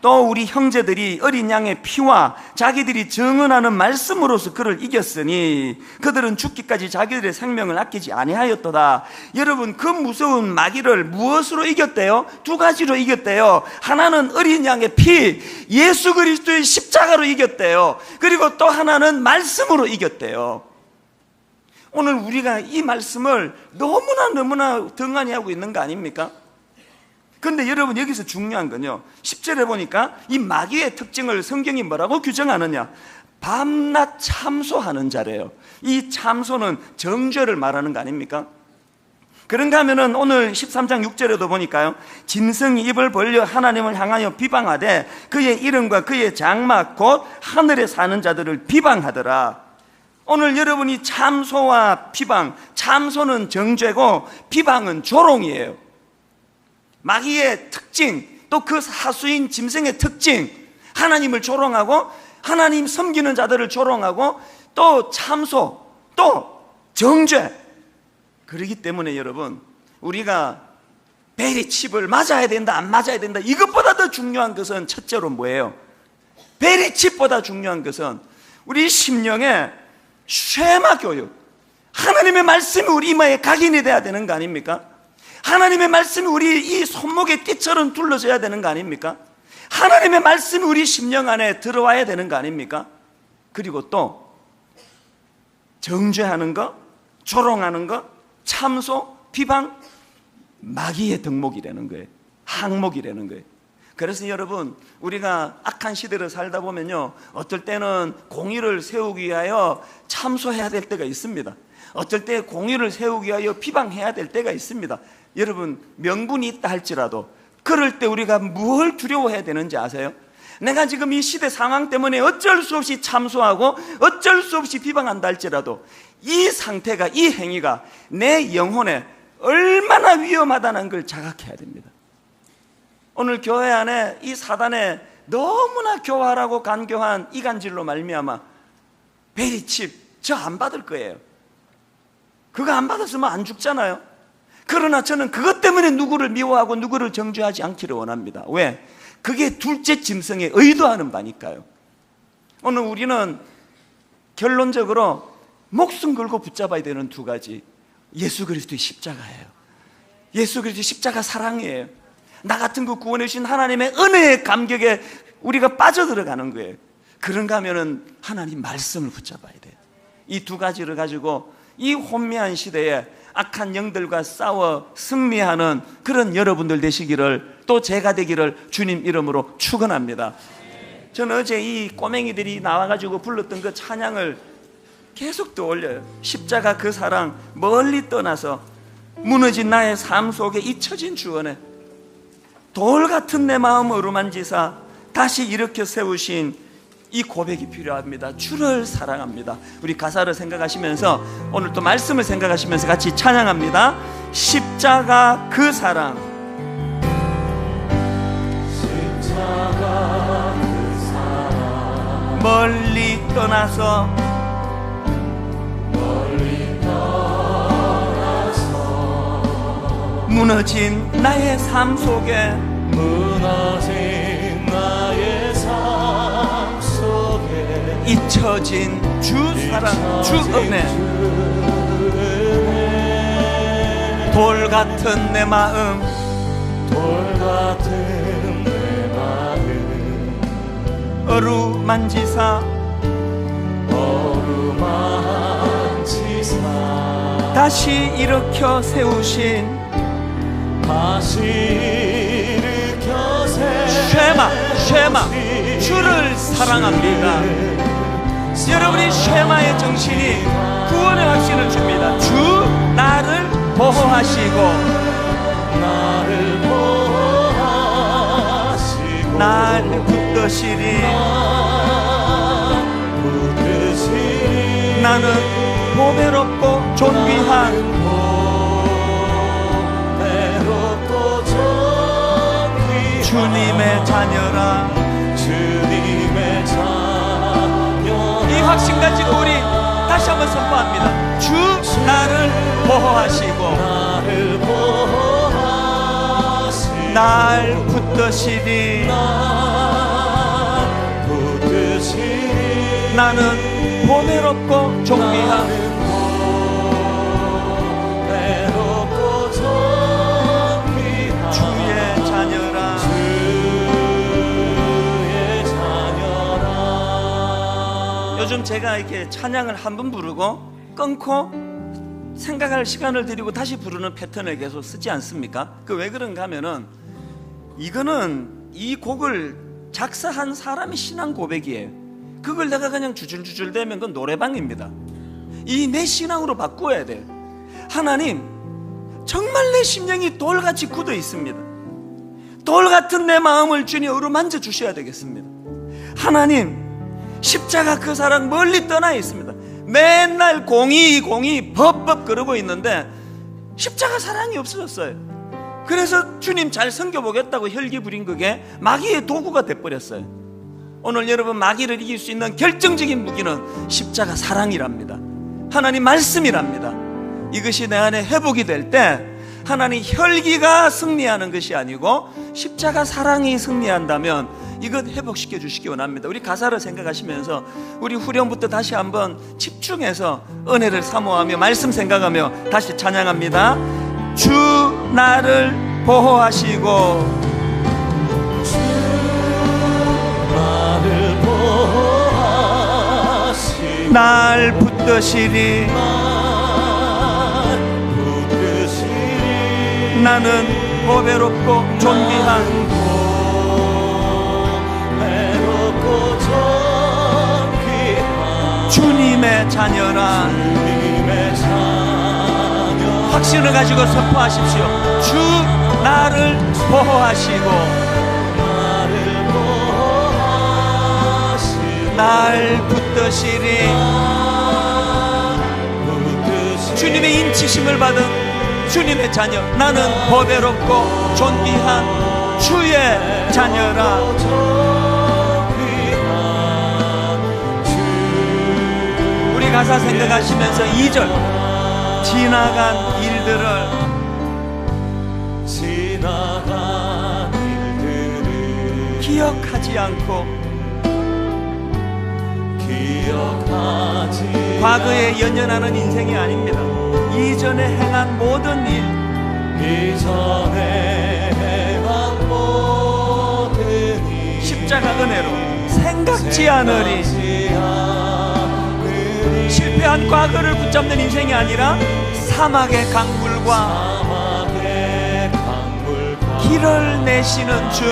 또 우리 형제들이 어린 양의 피와 자기들이 증언하는 말씀으로서 그를 이겼으니 그들은 죽기까지 자기들의 생명을 아끼지 아니하였도다. 여러분, 그 무서운 마귀를 무엇으로 이겼대요? 두 가지로 이겼대요. 하나는 어린 양의 피, 예수 그리스도의 십자가로 이겼대요. 그리고 또 하나는 말씀으로 이겼대요. 오늘 우리가 이 말씀을 너무나 등한히 하고 있는 거 아닙니까? 근데 여러분, 여기서 중요한 건요, 10절에 보니까 이 마귀의 특징을 성경이 뭐라고 규정하느냐? 밤낮 참소하는 자래요. 이 참소는 정죄를 말하는 거 아닙니까? 그런가 하면은 오늘 13장 6절에도 보니까요, 짐승이 입을 벌려 하나님을 향하여 비방하되 그의 이름과 그의 장막 곧 하늘에 사는 자들을 비방하더라. 오늘 여러분이 참소와 비방, 참소는 정죄고 비방은 조롱이에요. 마귀의 특징, 또 그 사수인 짐승의 특징, 하나님을 조롱하고 하나님 섬기는 자들을 조롱하고 또 참소, 또 정죄. 그렇기 때문에 여러분, 우리가 베리칩을 맞아야 된다 안 맞아야 된다, 이것보다 더 중요한 것은 첫째로 뭐예요? 베리칩보다 중요한 것은 우리 심령의 쉐마 교육, 하나님의 말씀이 우리 이마에 각인이 돼야 되는 거 아닙니까? 하나님의 말씀이 우리 이 손목에 띠처럼 둘러져야 되는 거 아닙니까? 하나님의 말씀이 우리 심령 안에 들어와야 되는 거 아닙니까? 그리고 또 정죄하는 거, 조롱하는 거, 참소, 비방, 마귀의 덕목이라는 거예요. 항목이라는 거예요. 그래서 여러분, 우리가 악한 시대를 살다 보면요, 어떨 때는 공의를 세우기 위하여 참소해야 될 때가 있습니다. 어쩔 때 공의를 세우기 위하여 비방해야 될 때가 있습니다. 여러분, 명분이 있다 할지라도 그럴 때 우리가 뭘 두려워해야 되는지 아세요? 내가 지금 이 시대 상황 때문에 어쩔 수 없이 참소하고 어쩔 수 없이 비방한다 할지라도 이 상태가, 이 행위가 내 영혼에 얼마나 위험하다는 걸 자각해야 됩니다. 오늘 교회 안에 이 사단의 너무나 교활하고 간교한 이간질로 말미암아 베리칩 저 안 받을 거예요. 그거 안 받았으면 안 죽잖아요. 그러나 저는 그것 때문에 누구를 미워하고 누구를 정죄하지 않기를 원합니다. 왜? 그게 둘째 짐승의 의도하는 바니까요. 오늘 우리는 결론적으로 목숨 걸고 붙잡아야 되는 두 가지, 예수 그리스도의 십자가예요. 예수 그리스도의 십자가 사랑이에요. 나 같은 그 구원해 주신 하나님의 은혜의 감격에 우리가 빠져들어가는 거예요. 그런가 하면은 하나님 말씀을 붙잡아야 돼요. 이 두 가지를 가지고 이 혼미한 시대에 악한 영들과 싸워 승리하는 그런 여러분들 되시기를, 또 제가 되기를 주님 이름으로 축원합니다. 저는 어제 이 꼬맹이들이 나와가지고 불렀던 그 찬양을 계속 떠올려요. 십자가 그 사랑 멀리 떠나서 무너진 나의 삶 속에 잊혀진 주원에 돌 같은 내 마음 어루만지사 다시 일으켜 세우신 이 고백이 필요합니다. 주를 사랑합니다. 우리 가사를 생각하시면서, 오늘 또 말씀을 생각하시면서 같이 찬양합니다. 십자가 그 사랑. 십자가 그 사랑 멀리 떠나서 무너진 나의 삶 속에 무너진 나의 삶 속에 잊혀진 주 사랑, 주 은혜, 돌 같은 내 마음, 돌 같은 내 마음 어루만지사 어루만지사 다시 일으켜 세우신 다시 일으켜 쉐마 주를 사랑합니다. 여러분이 쉐마의 정신이 구원의 확신을 줍니다. 주 나를 보호하시고 나를 보호하시고 날 붙드시리. 나는 보배롭고 존귀한 주님의 자녀라. 주님의 자녀라. 이 확신 가지고 우리 다시 한번 선포합니다. 주 나를 보호하시고 나를 보호하시고 날 붙드시리. 나는 보배롭고 존귀한 주의 자녀라. 요즘 제가 이렇게 찬양을 한 번 부르고 끊고 생각할 시간을 드리고 다시 부르는 패턴을 계속 쓰지 않습니까? 그 왜 그런가 하면은 이거는 이 곡을 작사한 사람의 신앙 고백이에요. 그걸 내가 그냥 주줄주줄 대면 그건 노래방입니다. 이 내 신앙으로 바꾸어야 돼요. 하나님, 정말 내 심령이 돌같이 굳어 있습니다. 돌 같은 내 마음을 주님 어루만져 주셔야 되겠습니다. 하나님, 십자가 그 사랑 멀리 떠나 있습니다. 맨날 공의 법법 그러고 있는데 십자가 사랑이 없어졌어요. 그래서 주님 잘 섬겨보겠다고 혈기 부린 그게 마귀의 도구가 돼버렸어요. 오늘 여러분, 마귀를 이길 수 있는 결정적인 무기는 십자가 사랑이랍니다. 하나님 말씀이랍니다. 이것이 내 안에 회복이 될 때 하나님 혈기가 승리하는 것이 아니고 십자가 사랑이 승리한다면 이것 회복시켜 주시기 원합니다. 우리 가사를 생각하시면서 우리 후렴부터 다시 한번 집중해서 은혜를 사모하며 말씀 생각하며 다시 찬양합니다. 주 나를 보호하시고 나를 보호하시고 날 붙드시리. 나는 보배롭고 존귀한 주님의 자녀라. 확신을 가지고 선포하십시오. 주 나를 보호하시고 날 붙드시리. 주님의 인치심을 받은 주님의 자녀, 나는 보배롭고 존귀한 주의 자녀라. 우리 가사 생각하시면서 2절 지나간 일들을 기억하지 않고 과거에 연연하는 인생이 아닙니다. 이전에 행한 모든 일, 십자가 은혜로 생각지 않으리. 실패한 과거를 붙잡는 인생이 아니라 사막의 강물과 길을 내시는 주.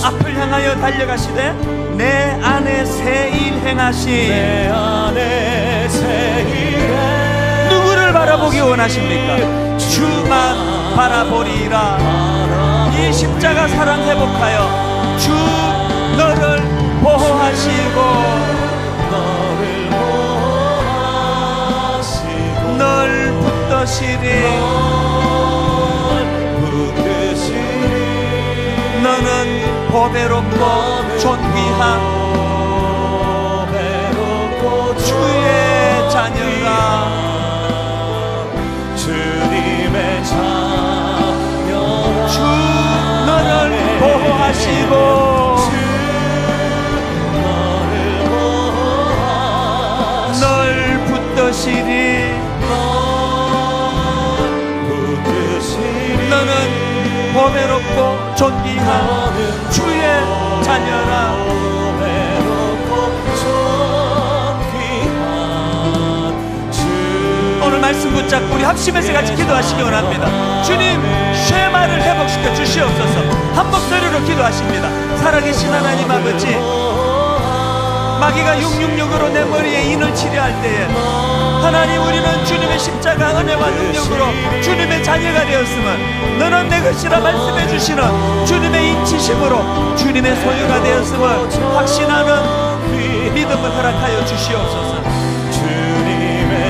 앞을 향하여 달려가시되 내 안에 새 일 행하시. 누구를 바라보기 원하십니까? 주만 바라보리라. 이 십자가 사랑 회복하여 주 너를 보호하시고 널 붙드시리. 너는 보배롭고 존귀한 주의 자녀라. 존귀한 주의 자녀라. 오늘 말씀 붙잡고 우리 합심해서 같이 기도하시기 원합니다. 주님, 쉐마를 회복시켜 주시옵소서. 한 목소리로 기도하십니다. 살아계신 하나님 아버지, 마귀가 666으로 내 머리에 인을 치려할 때에 하나님, 우리는 주님의 십자가 은혜와 능력으로 주님의 자녀가 되었음을, 너는 내 것이라 말씀해 주시는 주님의 인치심으로 주님의 소유가 되었음을 확신하는 믿음을 허락하여 주시옵소서.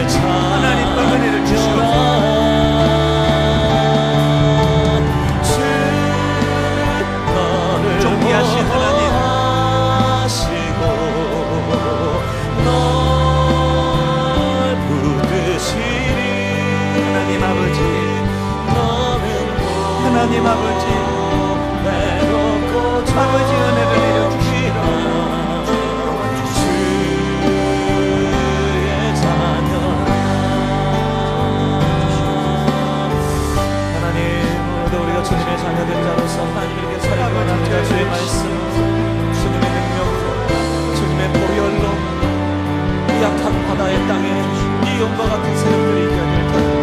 하나님과 은혜를 주시옵소서. 존귀하신 하나님, 하나님 아버지, 하나님 아버지, 아버지 은혜를 내려주시라. 주님의 자녀된 자로서 하나님께 살아가는 원합니다. 주의 말씀, 주님의 능력으로, 주님의 보혈로 이 약한 바다의 땅에 이 용과 같은 세력들이 이겨낼 것이고,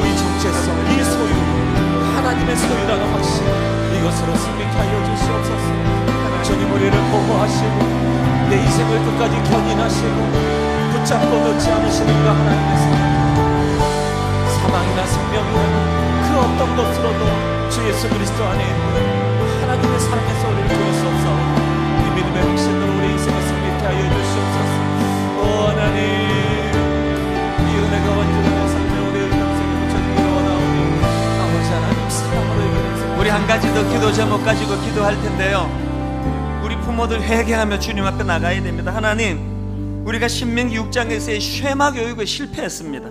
이 정체성, 이 소유, 하나님의 소유라는 확신, 이것으로 승리케 하여 주시옵소서. 주님, 우리를 보호하시고 내 인생을 끝까지 견인하시고 붙잡고 놓지 않으시는가. 하나님의 사망이나 생명이나 그 어떤 것으로도 주 예수 그리스도 안에 있는 하나님의 사랑에서 우리를 구할 수 없사오니 이 믿음의 확신으로 우리 인생을 승리케 하여 주시옵소서. 오 하나님, 이 은혜가 완전한 삶에 우리의 평생에 붙여주기를 원하오니 아버지 하나님, 사랑으로 이겨내서 우리 한 가지 더 기도 제목 가지고 기도할 텐데요, 우리 부모들 회개하며 주님 앞에 나가야 됩니다. 하나님, 우리가 신명기 6장에서의 쉐마 교육을 실패했습니다.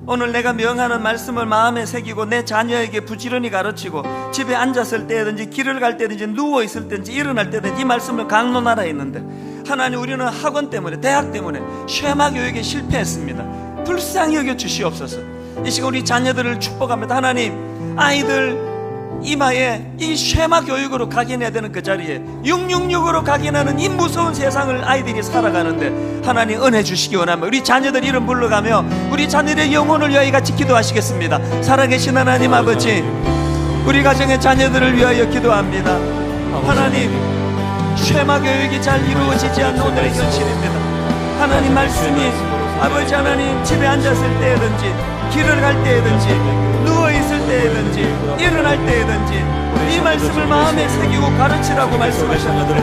오늘 내가 명하는 말씀을 마음에 새기고 내 자녀에게 부지런히 가르치고 집에 앉았을 때든지 길을 갈 때든지 누워있을 때든지 일어날 때든지 이 말씀을 강론하라 했는데, 하나님, 우리는 학원 때문에, 대학 때문에 쉐마 교육에 실패했습니다. 불쌍히 여겨 주시옵소서. 이 시간 우리 자녀들을 축복합니다. 하나님, 아이들 이마에 이 쉐마 교육으로 각인해야 되는 그 자리에 666으로 각인하는 이 무서운 세상을 아이들이 살아가는데 하나님 은혜 주시기 원하며 우리 자녀들 이름 불러가며 우리 자녀들의 영혼을 위하여 같이 기도하시겠습니다. 살아계신 하나님 아버지, 우리 가정의 자녀들을 위하여 기도합니다. 하나님, 쉐마 교육이 잘 이루어지지 않는 오늘의 현실입니다. 하나님 말씀이 아버지 하나님, 집에 앉았을 때든지 길을 갈 때든지 누워있을 때든지 일어날 때든지 이 말씀을 마음에 새기고 가르치라고 말씀하셨는데,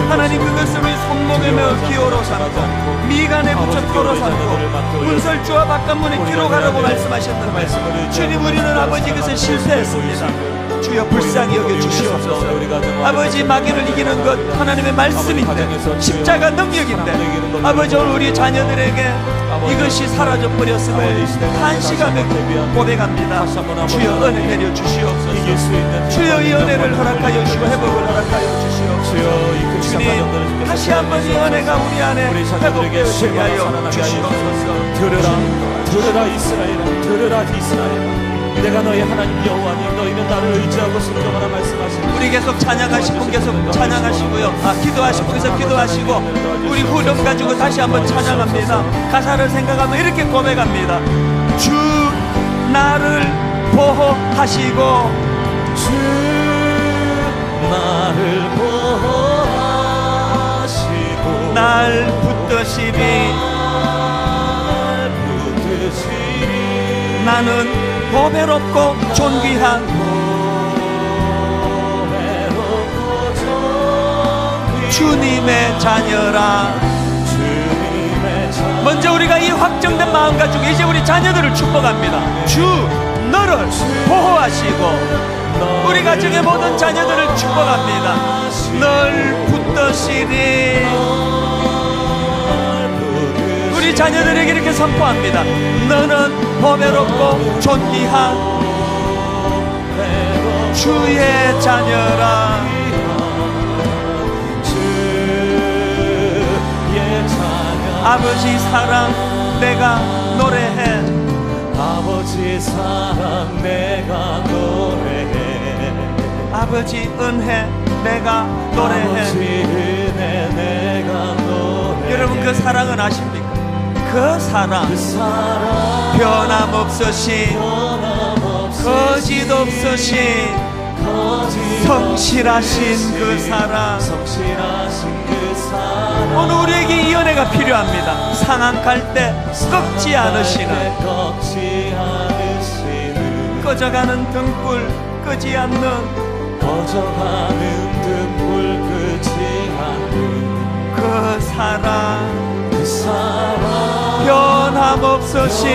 하나님, 그것을 우리 손목에 메어 기호로 삼고 미간에 붙여 표로 삼고 문설주와 바깥문에 기로 가라고 말씀하셨는데, 주님, 우리는 아버지 그것을 실패했습니다. 주여 불쌍히 여겨 주시옵소서. 아버지, 마귀를 이기는 것 하나님의 말씀인데, 십자가 능력인데, 아버지, 오늘 우리 자녀들에게 이것이 사라져 버렸음을 한시간에 고백합니다. 주여 은혜 내려 주시옵소서. 주여 이 은혜를 허락하여 주시고 회복을 허락하여 주시옵소서. 주님, 다시 한번 이 은혜가 우리 안에 회복되게 하여 주시옵소서. 들으라 이스라엘아, 들으라 이스라엘아, 내가 너희 하나님 여호와니 너희는 나를 의지하고 순종하라 말씀하시니. 우리 계속 찬양하실 분 계속 찬양하시고요, 기도하실 분 계속 기도하시고 우리 후렴 가지고 다시 한번 찬양합니다. 가사를 생각하며 이렇게 고백합니다. 주 나를 보호하시고 주 나를 보호하시고 날 붙드시니 나는 보배롭고 존귀한 주님의 자녀라. 먼저 우리가 이 확정된 마음 가지고 이제 우리 자녀들을 축복합니다. 주 너를 보호하시고 우리 가정의 모든 자녀들을 축복합니다. 널 붙드시니 우리 자녀들에게 이렇게 선포합니다. 너는 보배롭고 존귀한 주의 자녀라. 아버지 사랑 내가 노래해. 아버지 사랑 내가 노래해. 아버지 은혜 내가 노래해. 아버지 은혜 내가 노래해. 여러분 그 사랑은 아십니까? 그 사랑, 그 사랑 변함없으신, 거짓 없으신, 성실하신 그 사랑. 성실하신 그 사랑. 오늘 우리에게 이 은혜가 필요합니다. 상한 갈 때 꺾지 않으시는, 꺼져가는 등불 끄지 않는, 꺼져가는 등불 끄지 않는 그 사랑, 그 사랑. 변함없으신,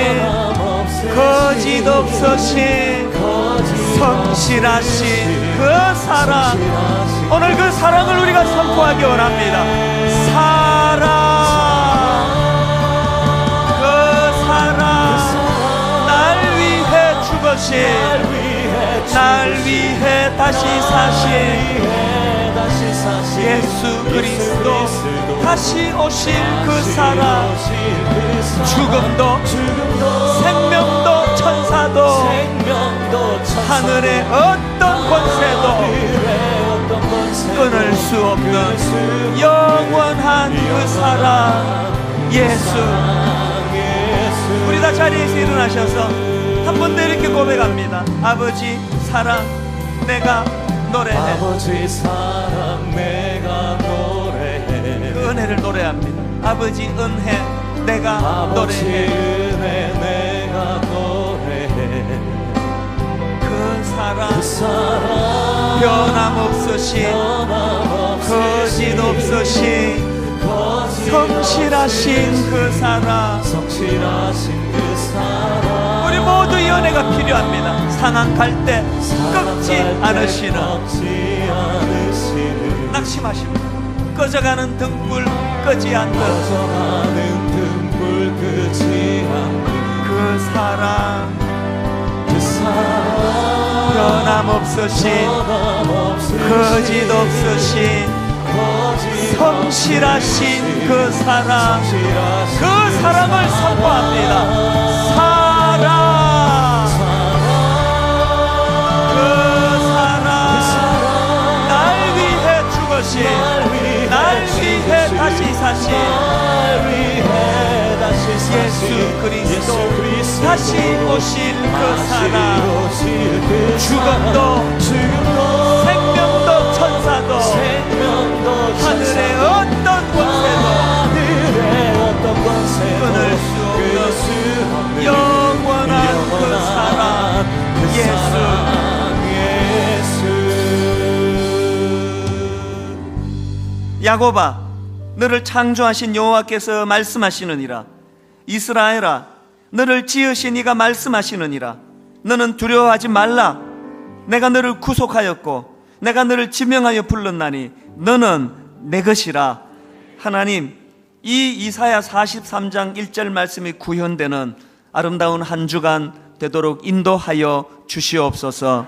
거짓 없으신, 성실하신 그 사랑. 오늘 그 사랑을 우리가 선포하기 원합니다. 사랑, 그 사랑, 날 위해 죽으신, 날 위해 다시 사신 예수 그리스도, 다시 오실 그 사랑. 죽음도 생명도 천사도 하늘의 어떤 권세도 끊을 수 없는 영원한 그 사랑 예수. 우리 다 자리에서 일어나셔서 한 번 더 이렇게 고백합니다. 아버지 사랑 내가 노래해. 아버지 사랑 내가 노래해. 그 은혜를 노래합니다. 아버지 은혜 내가 아버지 노래해. 은혜 내가 노래해. 그 사랑, 그 사랑 변함없으신, 거짓 없으신, 성실하신 그 사랑. 성실하신 그 사랑. 우리 모두 이 은혜가 필요합니다. 상한 갈 때 꺾지 않으시는, 낙심하십니다. 꺼져가는 등불 끄지 않는, 꺼져가는 등불 끄지 않는 그 사랑, 그 사랑. 변함없으신, 거짓 없으신, 성실하신 그 사랑. 그 사랑을 선포합니다. 사랑, 그 사랑, 날 위해 죽으신, 날 위해 다시 사신 예수 그리스도, 다시 오실 그 사랑. 죽음도 생명도 천사도 하늘의 어떤 권세도 끊을 수 없는 영원한 그 사랑 예수. 야곱아, 너를 창조하신 여호와께서 말씀하시느니라. 이스라엘아, 너를 지으신 이가 말씀하시느니라. 너는 두려워하지 말라. 내가 너를 구속하였고 내가 너를 지명하여 불렀나니 너는 내 것이라. 하나님, 이 이사야 43장 1절 말씀이 구현되는 아름다운 한 주간 되도록 인도하여 주시옵소서.